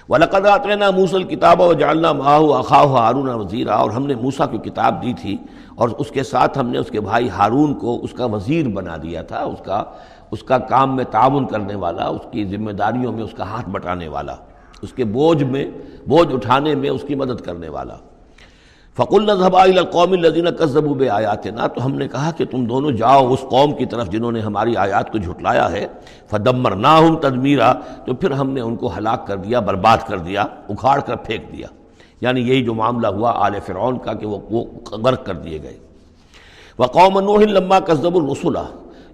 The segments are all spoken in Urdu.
وَلَقَدْ آتَيْنَا مُوسَى الْكِتَابَ وَجَعَلْنَا مَعَهُ أَخَاهُ هَارُونَ وَزِيرًا، اور ہم نے موسیٰ کو کتاب دی تھی اور اس کے ساتھ ہم نے اس کے بھائی ہارون کو اس کا وزیر بنا دیا تھا، اس کا کام میں تعاون کرنے والا، اس کی ذمہ داریوں میں اس کا ہاتھ بٹانے والا، اس کے بوجھ اٹھانے میں اس کی مدد کرنے والا۔ فَقُلْنَا اذْهَبَا إِلَى الْقَوْمِ الَّذِينَ كَذَّبُوا بِآيَاتِنَا، تو ہم نے کہا کہ تم دونوں جاؤ اس قوم کی طرف جنہوں نے ہماری آیات کو جھٹلایا ہے۔ فَدَمَّرْنَاهُمْ تَدْمِيرًا، تو پھر ہم نے ان کو ہلاک کر دیا، برباد کر دیا، اکھاڑ کر پھینک دیا، یعنی یہی جو معاملہ ہوا آل فرعون کا کہ وہ غرق کر دیے گئے۔ وَقَوْمَ نُوحٍ لَمَّا كَذَّبُوا الرُّسُلَ،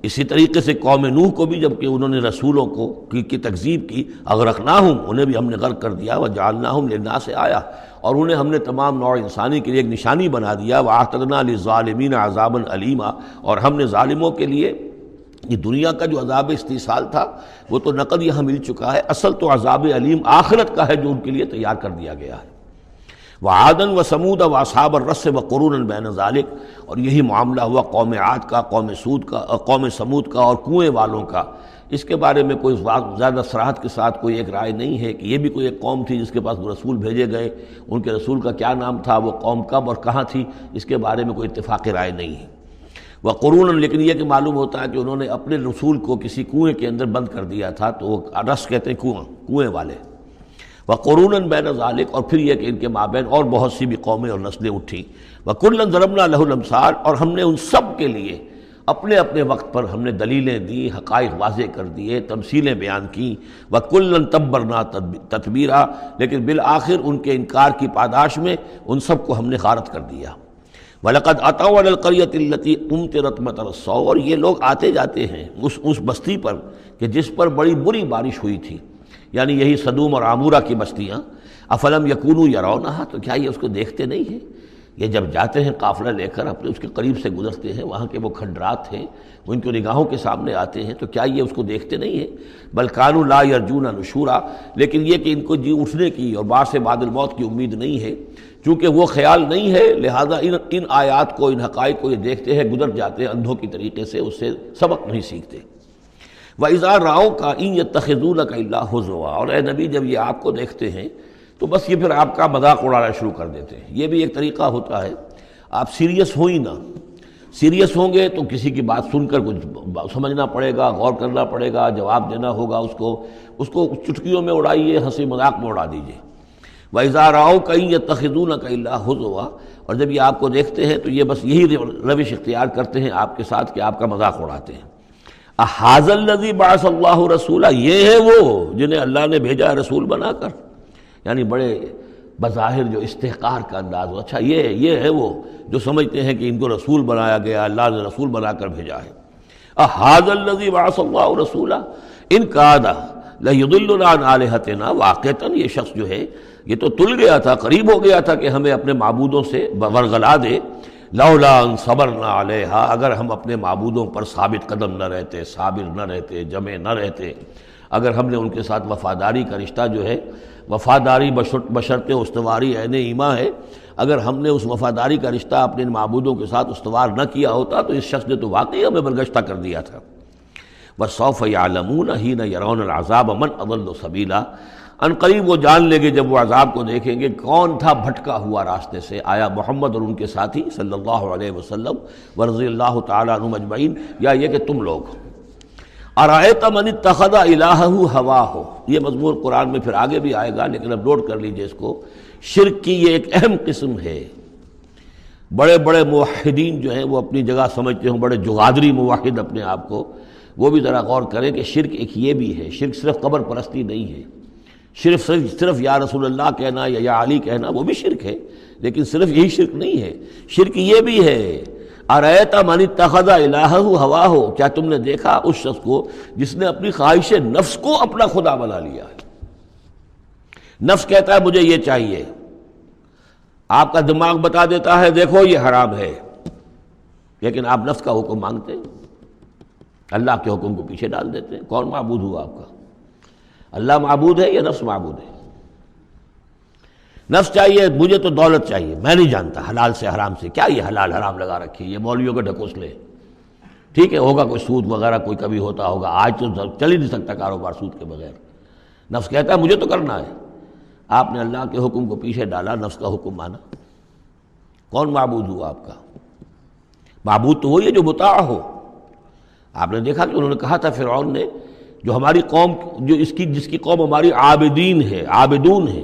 اسی طریقے سے قوم نوح کو بھی جب کہ انہوں نے رسولوں کی تکذیب کی، اغرقناہم، انہیں بھی ہم نے غرق کر دیا، وجعلناہم للناس آیہ، اور انہیں ہم نے تمام نوع انسانی کے لیے ایک نشانی بنا دیا، واعتدنا للظالمین عذابا علیما، اور ہم نے ظالموں کے لیے یہ دنیا کا جو عذاب استیصال تھا وہ تو نقد یہاں مل چکا ہے، اصل تو عذاب علیم آخرت کا ہے جو ان کے لیے تیار کر دیا گیا ہے۔ وعادا وثمود واصحاب الرس وقرونا بین ذلک، اور یہی معاملہ ہوا قوم عاد کا، قوم سمود کا اور کنویں والوں کا۔ اس کے بارے میں کوئی زیادہ صراحت کے ساتھ کوئی ایک رائے نہیں ہے کہ یہ بھی کوئی ایک قوم تھی جس کے پاس وہ رسول بھیجے گئے، ان کے رسول کا کیا نام تھا، وہ قوم کب اور کہاں تھی، اس کے بارے میں کوئی اتفاقی رائے نہیں ہے۔ وقرونا، لیکن یہ کہ معلوم ہوتا ہے کہ انہوں نے اپنے رسول کو کسی کنویں کے اندر بند کر دیا تھا، تو وہ رس کہتے ہیں کنویں والے۔ وقرونا بین ذالک، اور پھر یہ کہ ان کے مابین اور بہت سی بھی قومیں اور نسلیں اٹھیں۔ وکلا ضربنا لہ الامثال، اور ہم نے ان سب کے لیے اپنے اپنے وقت پر ہم نے دلیلیں دی، حقائق واضح کر دیے، تمثیلیں بیان کیں۔ وکلا تبرنا تتبیرا، لیکن بالآخر ان کے انکار کی پاداش میں ان سب کو ہم نے غارت کر دیا۔ وَلَقَدْ أَتَوْا عَلَى الْقَرْيَةِ الَّتِي أُمْطِرَتْ مَطَرَ السَّوْءِ، اور یہ لوگ آتے جاتے ہیں اس بستی پر کہ جس پر بڑی بری بارش ہوئی تھی، یعنی یہی سدوم اور عمورہ کی بستیاں۔ افلم یکونوا یرونہا، تو کیا یہ اس کو دیکھتے نہیں ہیں؟ یہ جب جاتے ہیں قافلہ لے کر اپنے اس کے قریب سے گزرتے ہیں، وہاں کے وہ کھنڈرات ہیں وہ ان کی نگاہوں کے سامنے آتے ہیں، تو کیا یہ اس کو دیکھتے نہیں ہیں؟ بل کانوا لا یرجون نشورا، لیکن یہ کہ ان کو جی اٹھنے کی اور بعث بعد الموت کی امید نہیں ہے، چونکہ وہ خیال نہیں ہے، لہذا ان آیات کو، ان حقائق کو یہ دیکھتے ہیں، گزر جاتے ہیں اندھوں کی طریقے سے، اس سے سبق نہیں سیکھتے۔ وَإِذَا رَأَوْكَ إِن يَتَّخِذُونَكَ إِلَّا هُزُوًا، اور اے نبی جب یہ آپ کو دیکھتے ہیں تو بس یہ پھر آپ کا مذاق اڑانا شروع کر دیتے ہیں۔ یہ بھی ایک طریقہ ہوتا ہے، آپ سیریس ہو ہی نہ، سیریس ہوں گے تو کسی کی بات سن کر کچھ سمجھنا پڑے گا، غور کرنا پڑے گا، جواب دینا ہوگا، اس کو چٹکیوں میں اڑائیے، ہنسی مذاق میں اڑا دیجیے۔ وَإِذَا رَأَوْكَ إِن يَتَّخِذُونَكَ إِلَّا هُزُوًا، اور جب یہ آپ کو دیکھتے ہیں تو یہ بس یہی روش اختیار کرتے ہیں آپ کے ساتھ کہ آپ کا مذاق اڑاتے ہیں۔ اَهَٰذَا الَّذِي بَعَثَ اللَّهُ رَسُولًا، یہ ہے وہ جنہیں اللہ نے بھیجا ہے رسول بنا کر، یعنی بڑے بظاہر جو استحقار کا انداز ہو، اچھا یہ ہے وہ جو سمجھتے ہیں کہ ان کو رسول بنایا گیا، اللہ نے رسول بنا کر بھیجا ہے۔ اَهَٰذَا الَّذِي بَعَثَ اللَّهُ رَسُولًا إِن كَادَ لَيُضِلُّنَا عَنْ آلِهَتِنَا، واقعتاً یہ شخص جو ہے یہ تو تل گیا تھا، قریب ہو گیا تھا کہ ہمیں اپنے معبودوں سے ورغلا دے۔ لولا ان صبرنا علیہا، اگر ہم اپنے معبودوں پر ثابت قدم نہ رہتے، صابر نہ رہتے، جمع نہ رہتے، اگر ہم نے ان کے ساتھ وفاداری کا رشتہ جو ہے، وفاداری بشرط استواری عین ایمان ہے، اگر ہم نے اس وفاداری کا رشتہ اپنے معبودوں کے ساتھ استوار نہ کیا ہوتا تو اس شخص نے تو واقعی ہمیں برگشتہ کر دیا تھا۔ وَسَوْفَ يَعْلَمُونَ حِينَ يَرَوْنَ الْعَذَابَ مَنْ أَضَلُّ سَبِيلًا، ان قریب وہ جان لیں گے جب وہ عذاب کو دیکھیں گے کون تھا بھٹکا ہوا راستے سے۔ آیا محمد اور ان کے ساتھی صلی اللہ علیہ وسلم ورضی اللہ تعالیٰ عنہم اجمعین، یا یہ کہ تم لوگ۔ ارأیت من اتخذ الہہ ہواہ، یہ مضمون قرآن میں پھر آگے بھی آئے گا، لیکن اب نوٹ کر لیجئے اس کو۔ شرک کی یہ ایک اہم قسم ہے، بڑے بڑے موحدین جو ہیں وہ اپنی جگہ سمجھتے ہوں، بڑے جغادری موحد اپنے آپ کو، وہ بھی ذرا غور کریں کہ شرک ایک یہ بھی ہے، شرک صرف قبر پرستی نہیں ہے، صرف یا رسول اللہ کہنا یا علی کہنا وہ بھی شرک ہے، لیکن صرف یہی شرک نہیں ہے، شرک یہ بھی ہے۔ ارأیت من اتخذ الہہ ہواہ، کیا تم نے دیکھا اس شخص کو جس نے اپنی خواہش نفس کو اپنا خدا بنا لیا ہے؟ نفس کہتا ہے مجھے یہ چاہیے، آپ کا دماغ بتا دیتا ہے دیکھو یہ حرام ہے، لیکن آپ نفس کا حکم مانگتے ہیں، اللہ کے حکم کو پیچھے ڈال دیتے ہیں۔ کون معبود ہوا آپ کا؟ اللہ معبود ہے یا نفس معبود ہے؟ نفس چاہیے مجھے تو دولت چاہیے، میں نہیں جانتا حلال سے حرام سے، کیا یہ حلال حرام لگا رکھی، یہ مولویوں کے ڈھکوسلے، ٹھیک ہے ہوگا کوئی سود وغیرہ کوئی کبھی ہوتا ہوگا، آج تو چل ہی نہیں سکتا کاروبار سود کے بغیر۔ نفس کہتا ہے مجھے تو کرنا ہے، آپ نے اللہ کے حکم کو پیچھے ڈالا، نفس کا حکم مانا۔ کون معبود ہوا آپ کا؟ معبود تو وہی ہے جو مطاع ہو۔ آپ نے دیکھا کہ انہوں نے کہا تھا فرعون نے، جو ہماری قوم، جو جس کی قوم ہماری عابدین ہے، عابدون ہے،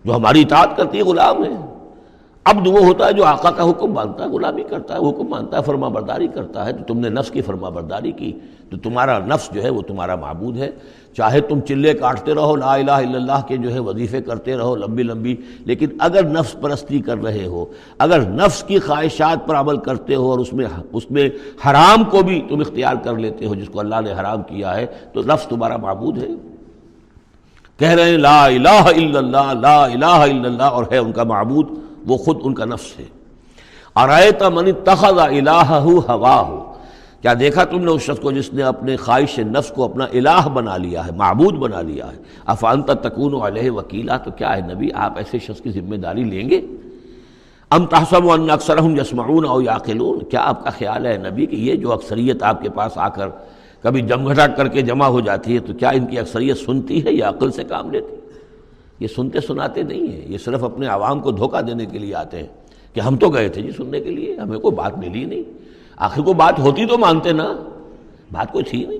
جو ہماری اطاعت کرتی ہے، غلام ہے۔ عبد وہ ہوتا ہے جو آقا کا حکم مانتا ہے، غلامی کرتا ہے، حکم مانتا ہے، فرما برداری کرتا ہے۔ تو تم نے نفس کی فرما برداری کی تو تمہارا نفس جو ہے وہ تمہارا معبود ہے۔ چاہے تم چلے کاٹتے رہو، لا الہ الا اللہ کے جو ہے وظیفے کرتے رہو لمبی لمبی، لیکن اگر نفس پرستی کر رہے ہو، اگر نفس کی خواہشات پر عمل کرتے ہو اور اس میں حرام کو بھی تم اختیار کر لیتے ہو جس کو اللہ نے حرام کیا ہے، تو نفس تمہارا معبود ہے۔ کہہ رہے ہیں لا الہ الا اللہ، لا الہ الا اللہ، اور ہے ان کا معبود وہ خود ان کا نفس ہے۔ ارأیت من اتخذ الہہ ہواہ، کیا دیکھا تم نے اس شخص کو جس نے اپنے خواہش نفس کو اپنا الہ بنا لیا ہے، معبود بنا لیا ہے۔ افانت تکون علیہ وکیلا، تو کیا ہے نبی آپ ایسے شخص کی ذمہ داری لیں گے؟ ام تحسب ان اکثرهم یسمعون او یعقلون، کیا آپ کا خیال ہے نبی کہ یہ جو اکثریت آپ کے پاس آ کر کبھی جمگھٹا کر کے جمع ہو جاتی ہے، تو کیا ان کی اکثریت سنتی ہے یا عقل سے کام لیتی ہے؟ یہ سنتے سناتے نہیں ہیں، یہ صرف اپنے عوام کو دھوکہ دینے کے لیے آتے ہیں کہ ہم تو گئے تھے جی سننے کے لیے، ہمیں کوئی بات ملی نہیں۔ آخر کو بات ہوتی تو مانتے نا، بات کوئی تھی نہیں۔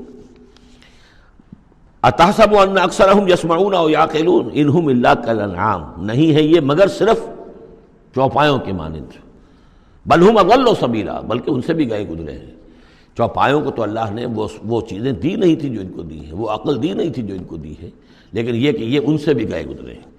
اتحسب ان اکثرهم یسمعون او یعقلون انہم الا کالانعام، نہیں ہے یہ مگر صرف چوپایوں کے مانند، بل ہم اضل سبیلا، بلکہ ان سے بھی گئے گزرے ہیں۔ چوپایوں کو تو اللہ نے وہ چیزیں دی نہیں تھی جو ان کو دی ہیں، وہ عقل دی نہیں تھی جو ان کو دی ہے، لیکن یہ کہ یہ ان سے بھی گئے گزرے ہیں۔